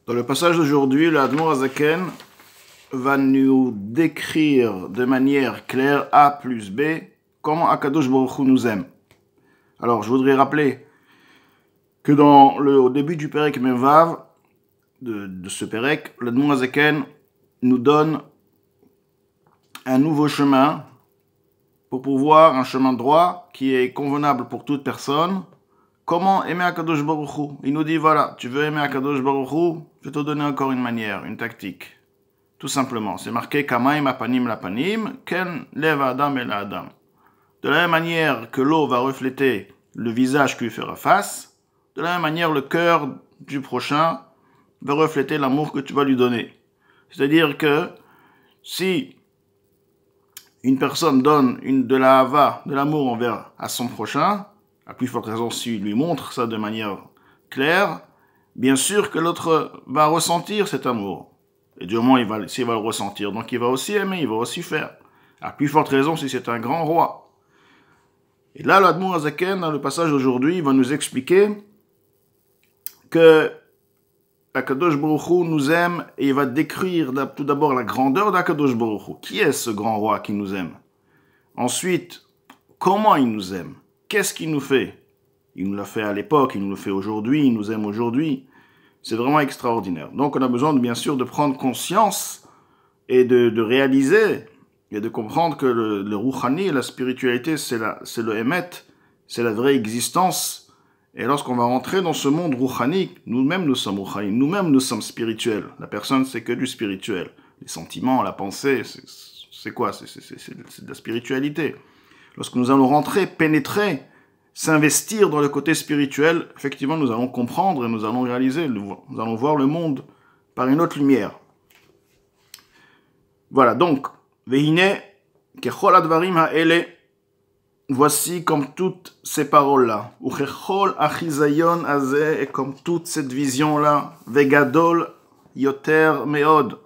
Dans le passage d'aujourd'hui, l'Admor Azaken va nous décrire de manière claire A plus B comment Akadosh Baruch Hu nous aime. Alors, je voudrais rappeler que au début du Perek Mevav, de ce Perek, l'Admor Azaken nous donne un nouveau chemin pour pouvoir, un chemin droit qui est convenable pour toute personne. Comment aimer Akadosh Baruch Hu? Il nous dit, voilà, tu veux aimer Akadosh Baruch Hu? Je vais te donner encore une manière, une tactique. Tout simplement, c'est marqué Kamaim apanim lapanim, ken lev adam el adam. De la même manière que l'eau va refléter le visage qui lui fera face, de la même manière le cœur du prochain va refléter l'amour que tu vas lui donner. C'est-à-dire que si une personne donne de la hava, de l'amour envers à son prochain, à plus forte raison s'il lui montre ça de manière claire, bien sûr que l'autre va ressentir cet amour. Et du moment s'il va le ressentir, donc il va aussi aimer, il va aussi faire. À plus forte raison si c'est un grand roi. Et là, l'Admor Azaken, dans le passage d'aujourd'hui, va nous expliquer que Akadosh Baruch Hu nous aime et il va décrire tout d'abord la grandeur d'Akadosh Baruch Hu. Qui est ce grand roi qui nous aime? Ensuite, comment il nous aime? Qu'est-ce qu'il nous fait? Il nous l'a fait à l'époque, il nous le fait aujourd'hui, il nous aime aujourd'hui. C'est vraiment extraordinaire. Donc on a besoin bien sûr de prendre conscience et de réaliser et de comprendre que le Rouhani, la spiritualité, c'est le Emet, c'est la vraie existence. Et lorsqu'on va rentrer dans ce monde Rouhani, nous-mêmes nous sommes Rouhani, nous-mêmes nous sommes spirituels. La personne, c'est que du spirituel. Les sentiments, la pensée, c'est quoi? C'est de la spiritualité. Lorsque nous allons rentrer, pénétrer, s'investir dans le côté spirituel, effectivement, nous allons comprendre et nous allons réaliser, nous allons voir le monde par une autre lumière. Voilà, donc, Vehine, kechol advarim ha'ele, voici comme toutes ces paroles-là, ou kechol achizayon azeh, et comme toute cette vision-là, vegadol yoter meod,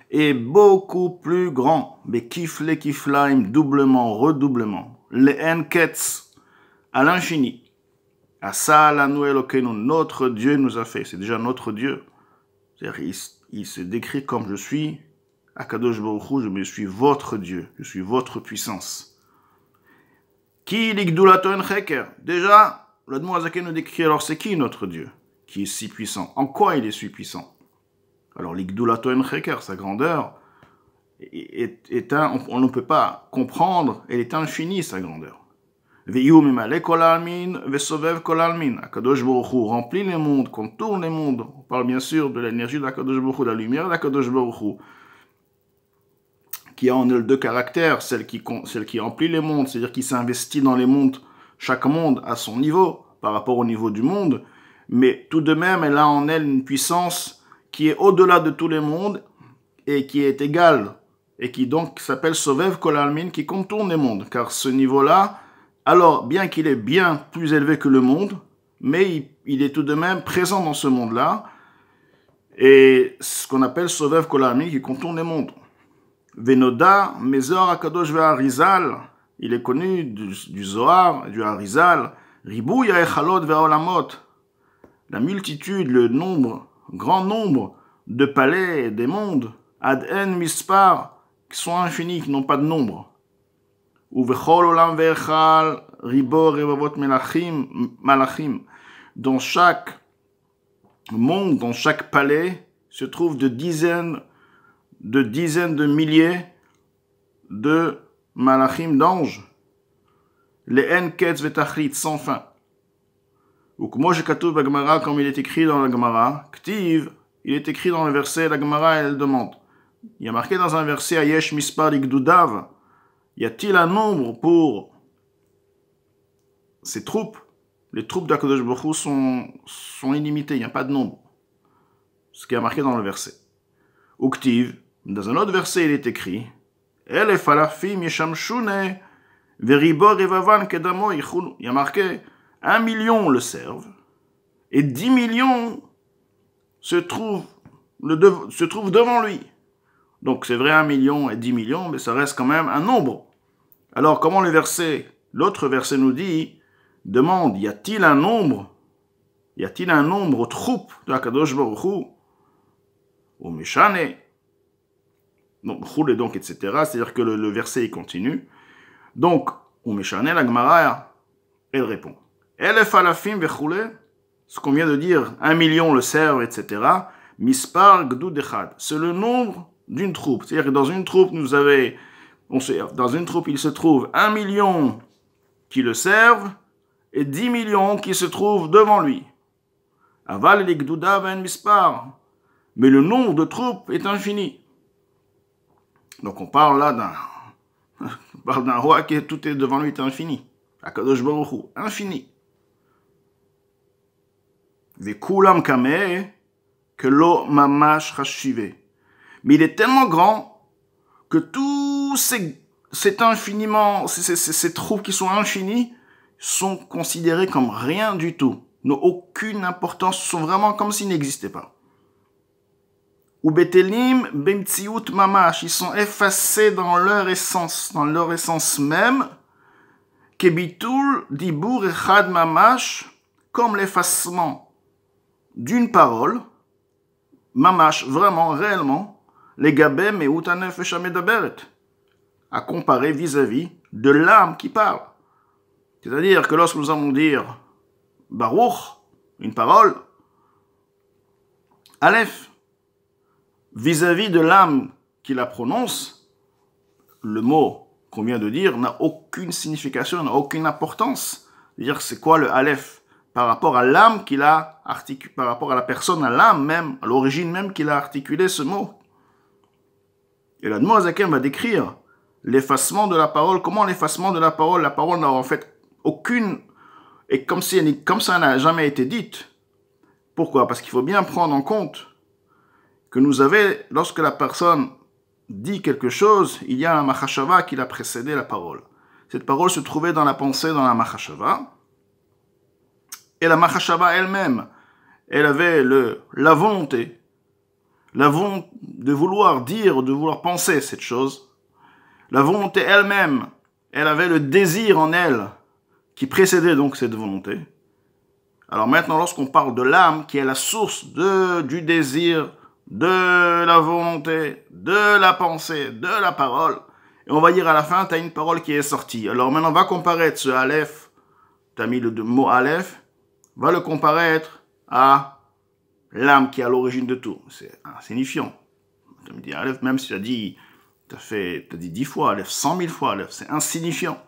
et beaucoup plus grand, bekifle kiflaim, doublement, redoublement, le'en ketz, à l'infini. À ça, la Noël auquel notre Dieu nous a fait. C'est déjà notre Dieu. C'est-à-dire, il se décrit comme je suis, Akadosh Baruch Hu, je suis votre Dieu, je suis votre puissance. Qui l'igdulato en cheker? Déjà, l'Admor Azaken nous décrit alors c'est qui notre Dieu, qui est si puissant? En quoi il est si puissant? Alors, l'igdulato en cheker, sa grandeur, on ne peut pas comprendre, elle est infinie, sa grandeur. Akadosh Baruch Hu remplit les mondes, contourne les mondes. On parle bien sûr de l'énergie d'Akadosh Baruch Hu, de la lumière d'Akadosh Baruch Hu, qui a en elle deux caractères, celle qui remplit les mondes, c'est-à-dire qui s'investit dans les mondes, chaque monde à son niveau, par rapport au niveau du monde, mais tout de même, elle a en elle une puissance qui est au-delà de tous les mondes, et qui est égale, et qui donc s'appelle Sovev Kol Almin, qui contourne les mondes, car ce niveau-là, alors, bien qu'il est bien plus élevé que le monde, mais il est tout de même présent dans ce monde-là, et ce qu'on appelle Sovev Kol Almin, qui contourne les mondes. Venoda, Mezor Akadosh ve'Arizal, il est connu du Zohar, du Arizal, Ribou Yaechalot ve'Olamot, la multitude, le nombre, grand nombre de palais et des mondes, Ad En Mispar, qui sont infinis, qui n'ont pas de nombre. Dans chaque monde, dans chaque palais, se trouvent de dizaines de milliers de malachim, d'anges. Les enketz vetachrit, sans fin. Ou comme il est écrit dans la Gemara, Ktiv, il est écrit dans le verset, la Gemara, elle demande. Il y a marqué dans un verset, Ayesh mispar igdudav, y a-t-il un nombre pour ces troupes? Les troupes d'Akadosh Baruch Hu sont illimitées, il n'y a pas de nombre. Ce qui est marqué dans le verset. Uktiv, dans un autre verset, il est écrit Elef alafim yeshamshune veribor revavan kedamo yichunu. Il y a marqué 1 million le servent et 10 millions se trouvent devant lui. Donc c'est vrai 1 million et 10 millions, mais ça reste quand même un nombre. Alors, comment l'autre verset nous dit, demande, y a-t-il un nombre aux troupes de Akadosh Baruch Hu? ou Meshane. Donc, roule donc, etc. C'est-à-dire que le verset il continue. Donc, ou Meshane, la Gemara, elle répond. Elef alafim vechoule, ce qu'on vient de dire, 1 million le servent, etc. Mispar gdud echad, c'est le nombre d'une troupe. C'est-à-dire que dans une troupe, dans une troupe, il se trouve 1 million qui le servent et 10 millions qui se trouvent devant lui. Aval li gduda ben mispar. Mais le nombre de troupes est infini. Donc on parle là d'un roi qui tout est devant lui est infini. Akadosh Baruch Hu, infini. Vekulam kameh que lo mamash chashive. Mais il est tellement grand que tous ces troupes qui sont infinies sont considérées comme rien du tout, n'ont aucune importance, sont vraiment comme s'ils n'existaient pas. Ou betelim bemtziut mamash, ils sont effacés dans leur essence même. Kebitul dibur echad mamash, comme l'effacement d'une parole, mamash, vraiment, réellement, les gabem et utanefesh amedaberet, à comparer vis-à-vis de l'âme qui parle. C'est-à-dire que lorsque nous allons dire Baruch, une parole, Aleph, vis-à-vis de l'âme qui la prononce, le mot qu'on vient de dire n'a aucune signification, n'a aucune importance. C'est-à-dire c'est quoi le Aleph par rapport à l'âme qu'il a articulé, par rapport à la personne, à l'âme même, à l'origine même qu'il a articulé ce mot. Et l'Admor Azaken va décrire l'effacement de la parole. Comment l'effacement de la parole n'a en fait aucune, et comme ça n'a jamais été dite. Pourquoi? Parce qu'il faut bien prendre en compte que lorsque la personne dit quelque chose, il y a un machashava qui l'a précédé la parole. Cette parole se trouvait dans la pensée, dans la machashava. Et la machashava elle-même, elle avait la volonté de vouloir dire, de vouloir penser cette chose. La volonté elle-même, elle avait le désir en elle qui précédait donc cette volonté. Alors maintenant, lorsqu'on parle de l'âme, qui est la source du désir, de la volonté, de la pensée, de la parole, et on va dire à la fin, tu as une parole qui est sortie. Alors maintenant, on va comparer ce Aleph, tu as mis le mot Aleph, va le comparer à l'âme qui est à l'origine de tout. C'est insignifiant. Tu me dis Aleph, même si tu as dit 10 fois Aleph, 100 000 fois Aleph, c'est insignifiant.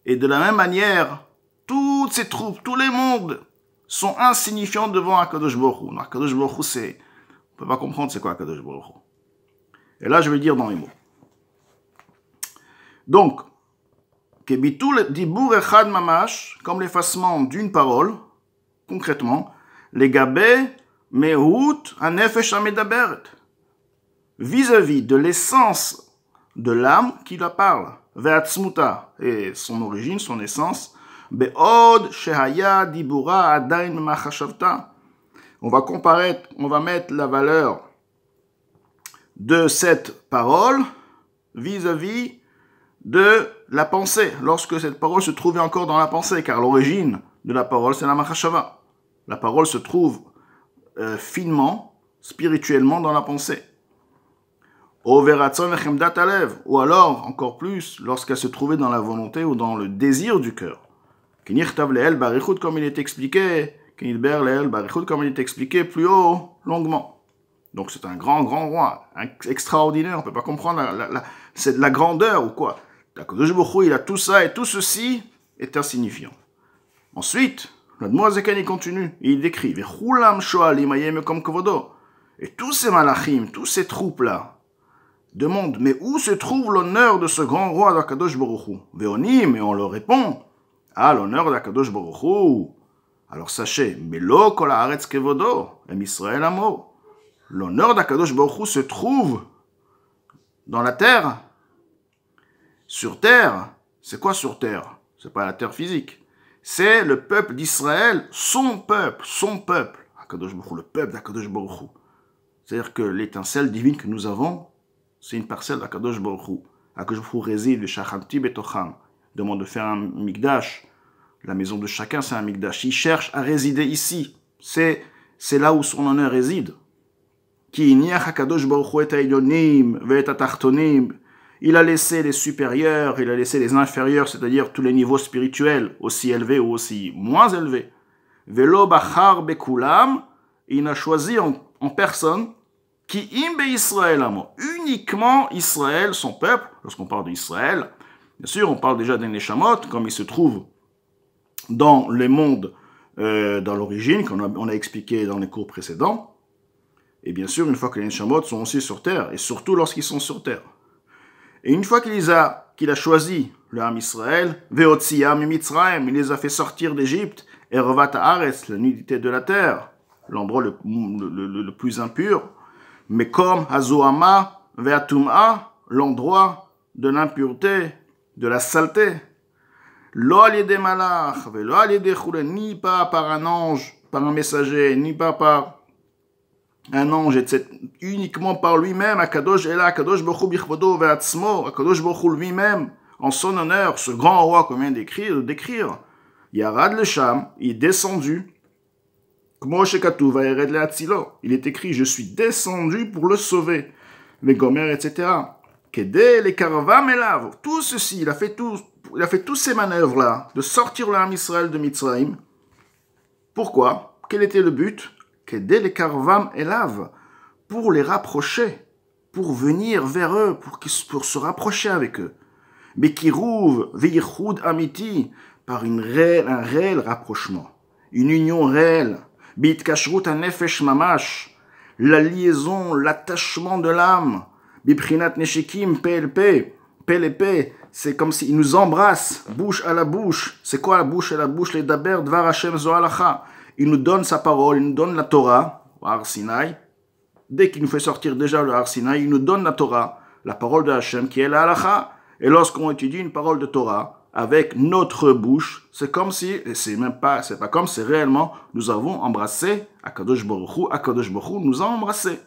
Et de la même manière, toutes ces troupes, tous les mondes sont insignifiants devant Akadosh Baruch Hu. Akadosh Baruch Hu, on ne peut pas comprendre c'est quoi Akadosh Baruch Hu. Et là, je vais dire dans les mots. Donc, Kebitul dibur echad mamash, comme l'effacement d'une parole, concrètement, les gabé mehut anefesh amedaberet, vis-à-vis de l'essence de l'âme qui la parle, ve'atzmuta, et son origine, son essence, be'od shehaya dibura adain machashavta. On va mettre la valeur de cette parole vis-à-vis de la pensée, lorsque cette parole se trouvait encore dans la pensée, car l'origine de la parole, c'est la machashava. La parole se trouve finement, spirituellement dans la pensée. Ou alors, encore plus, lorsqu'elle se trouvait dans la volonté ou dans le désir du cœur. Comme il est expliqué, comme il est expliqué plus haut, longuement. Donc c'est un grand roi, extraordinaire, on ne peut pas comprendre, c'est de la grandeur ou quoi. Akadosh Baruch Hu, il a tout ça et tout ceci est insignifiant. Ensuite, le Moazekan il continue, et il décrit, et tous ces malachim, tous ces troupes-là, demandent, mais où se trouve l'honneur de ce grand roi d'Akadosh Baruch Hu? Veonim, et on leur répond, l'honneur d'Akadosh Baruch Hu. Alors sachez, Melo kol haaretz kevodo, em Israël amo. L'honneur d'Akadosh Baruch Hu se trouve dans la terre. Sur terre, c'est quoi sur terre? C'est pas la terre physique. C'est le peuple d'Israël, son peuple, Akadosh Baruch Hu, le peuple d'Akadosh Baruch Hu. C'est-à-dire que l'étincelle divine que nous avons, c'est une parcelle d'Akadosh Baruch Hu. Akadosh Baruch Hu réside, le Shachanti Betocham, demande de faire un mikdash. La maison de chacun, c'est un mikdash. Il cherche à résider ici. C'est là où son honneur réside. Ki niach hakadosh baruch hu et ha'elyonim ve'et ha'tachtonim. Il a laissé les supérieurs, il a laissé les inférieurs, c'est-à-dire tous les niveaux spirituels, aussi élevés ou aussi moins élevés. Velo bachar bekulam, il a choisi en personne, qui imbe Israël amo, uniquement Israël, son peuple. Lorsqu'on parle d'Israël, bien sûr, on parle déjà des Neshamot, comme il se trouve dans les mondes, dans l'origine, comme on a expliqué dans les cours précédents. Et bien sûr, une fois que les Neshamot sont aussi sur terre, et surtout lorsqu'ils sont sur terre. Et une fois qu'il a choisi le Ham Israël, Veotzia Mitzrayim, il les a fait sortir d'Égypte, et Ervat Haaretz, la nudité de la terre, l'endroit le plus impur, mais comme Hazoama Veatum'a, l'endroit de l'impureté, de la saleté. Lo aliede malach, velo aliede choule, ni pas par un ange, par un messager, ni pas par un ange, etc. Uniquement par lui-même, Akadosh Ela, Akadosh Baruch Hu Bichvodo Ve'atzmo, Akadosh Baruch Hu lui-même, en son honneur, ce grand roi qu'on vient d'écrire, Yarad Lesham, il est descendu, Kmo Shekatu Vayered Le'atzilo, il est écrit, je suis descendu pour le sauver, Vegomer, etc. Kede le Karvam Elav, tout ceci, il a fait tous ces manœuvres-là, de sortir le Ham Israël de Mitzrayim. Pourquoi? Quel était le but? Kede le Karvam Elav, pour les rapprocher, pour venir vers eux, pour se rapprocher avec eux. Bekirouv Veyichud Amiti, par un réel rapprochement, une union réelle. Bit Kashrut Nefesh Mamash, la liaison, l'attachement de l'âme. Biprinat Neshekim PLP, PLP, c'est comme s'il nous embrasse, bouche à la bouche. C'est quoi la bouche à la bouche? Les Daber Dvar Hashem Zohalacha. Il nous donne sa parole, il nous donne la Torah, au Har Sinai. Dès qu'il nous fait sortir déjà le Har Sinai, il nous donne la Torah, la parole de Hashem qui est la Halacha. Et lorsqu'on étudie une parole de Torah avec notre bouche, c'est comme si, c'est pas comme, c'est réellement, nous avons embrassé Akadosh Baruch Hu nous a embrassé.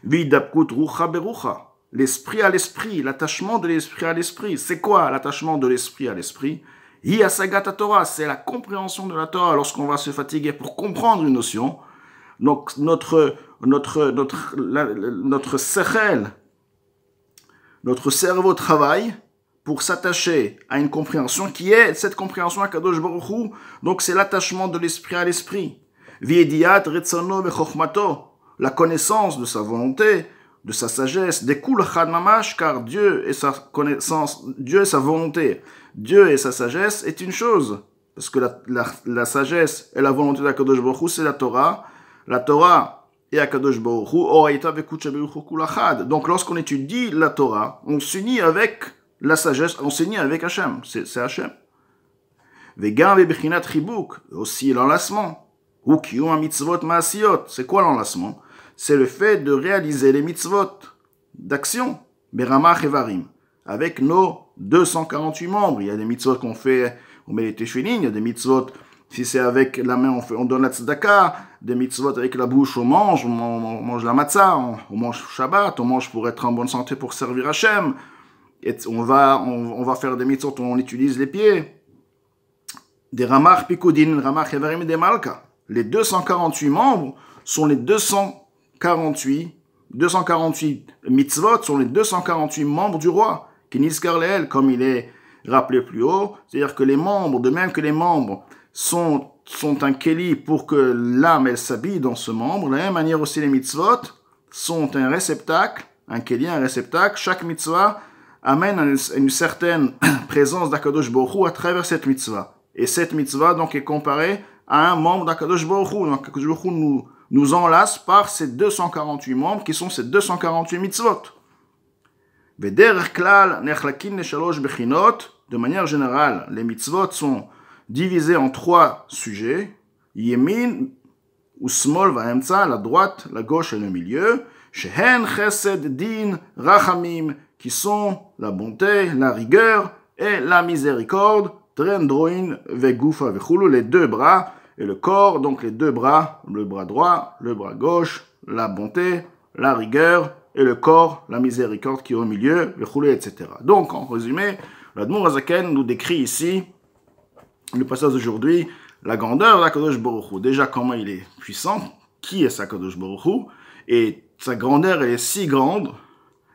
Vidapkut rucha berucha, l'esprit à l'esprit, l'attachement de l'esprit à l'esprit. C'est quoi l'attachement de l'esprit à l'esprit? Hi asagat Torah, c'est la compréhension de la Torah. Lorsqu'on va se fatiguer pour comprendre une notion, donc notre sechel, notre cerveau travaille pour s'attacher à une compréhension qui est cette compréhension à Kadosh Baruch Hu. Donc c'est l'attachement de l'esprit à l'esprit. Viediat retzono bechokhmato, la connaissance de sa volonté, de sa sagesse, découle chad mamash, car Dieu et sa connaissance, Dieu et sa volonté, Dieu et sa sagesse est une chose. Parce que la sagesse et la volonté d'Akadosh Baruch Hu, c'est la Torah. La Torah et Akadosh Baruch Hu, oraita vekutcha beruch hu kulachad. Donc lorsqu'on étudie la Torah, on s'unit avec la sagesse, on s'unit avec Hachem, c'est Hachem. Vegam vebechinat chibuk, aussi l'enlacement. Ou kiyum mitzvot maasiyot, c'est quoi l'enlacement? C'est le fait de réaliser les mitzvot d'action, beramach evarim, avec nos 248 membres. Il y a des mitzvot qu'on fait, on met les tefillin, il y a des mitzvot, si c'est avec la main, on donne la tzedaka, des mitzvot avec la bouche, on mange la matzah, on mange Shabbat, on mange pour être en bonne santé, pour servir Hachem. Et on va faire des mitzvot où on utilise les pieds. Des ramach pikudin, ramach evarim et des malka. Les 248 membres sont les 248 mitzvot, sont les 248 membres du roi, qui niskar leel, comme il est rappelé plus haut. C'est-à-dire que les membres, de même que les membres sont un keli pour que l'âme, elle s'habille dans ce membre, de la même manière aussi les mitzvot sont un réceptacle, un keli, un réceptacle. Chaque mitzvah amène une certaine présence d'Akadosh Baruch Hu à travers cette mitzvah. Et cette mitzvah, donc, est comparée à un membre d'Akadosh Baruch Hu. Donc, Akadosh Baruch Hu nous enlace par ces 248 membres qui sont ces 248 mitzvot. Vederech klal nechlakin leshalosh bechinot. De manière générale, les mitzvot sont divisés en 3 sujets. Yemin ou smol va'emtza, la droite, la gauche et le milieu. Shehen chesed din rachamim, qui sont la bonté, la rigueur et la miséricorde. Tren droin vegufa vechulu, les 2 bras et le corps, donc les 2 bras, le bras droit, le bras gauche, la bonté, la rigueur et le corps, la miséricorde qui est au milieu, vechulu, etc. Donc, en résumé, l'Admour Hazaken nous décrit ici, le passage d'aujourd'hui, la grandeur d'Akadosh Baruch Hu. Déjà, comment il est puissant, qui est Sakadosh Baruch Hu, et sa grandeur elle est si grande,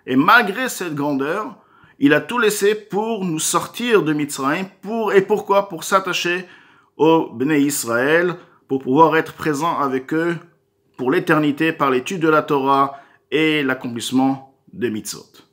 et malgré cette grandeur, il a tout laissé pour nous sortir de Mitzrayim, et pourquoi? Pour s'attacher au Bnei Israël, pour pouvoir être présent avec eux pour l'éternité par l'étude de la Torah et l'accomplissement des mitzvot.